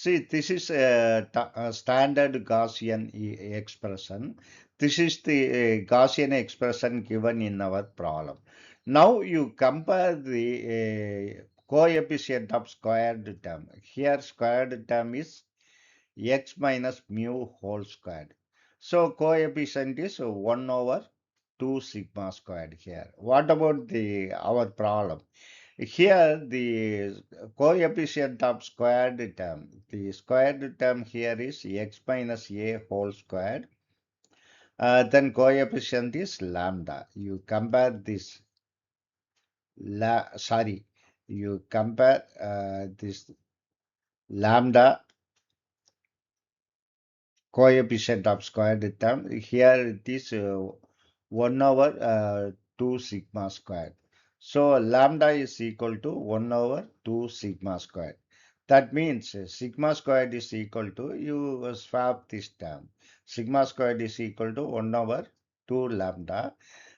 See, this is a standard Gaussian expression. This is the Gaussian expression given in our problem. Now you compare the coefficient of squared term. Here squared term is x minus mu whole squared. So coefficient is 1 over 2 sigma squared here. What about the our problem? Here the coefficient of squared term. The squared term here is x minus a whole squared. Then coefficient is lambda. You compare this you compare this lambda coefficient of squared term. Here it is 1 over 2 sigma squared. So lambda is equal to 1 over 2 sigma squared. That means sigma squared is equal to, you swap this term. Sigma squared is equal to 1 over 2 lambda.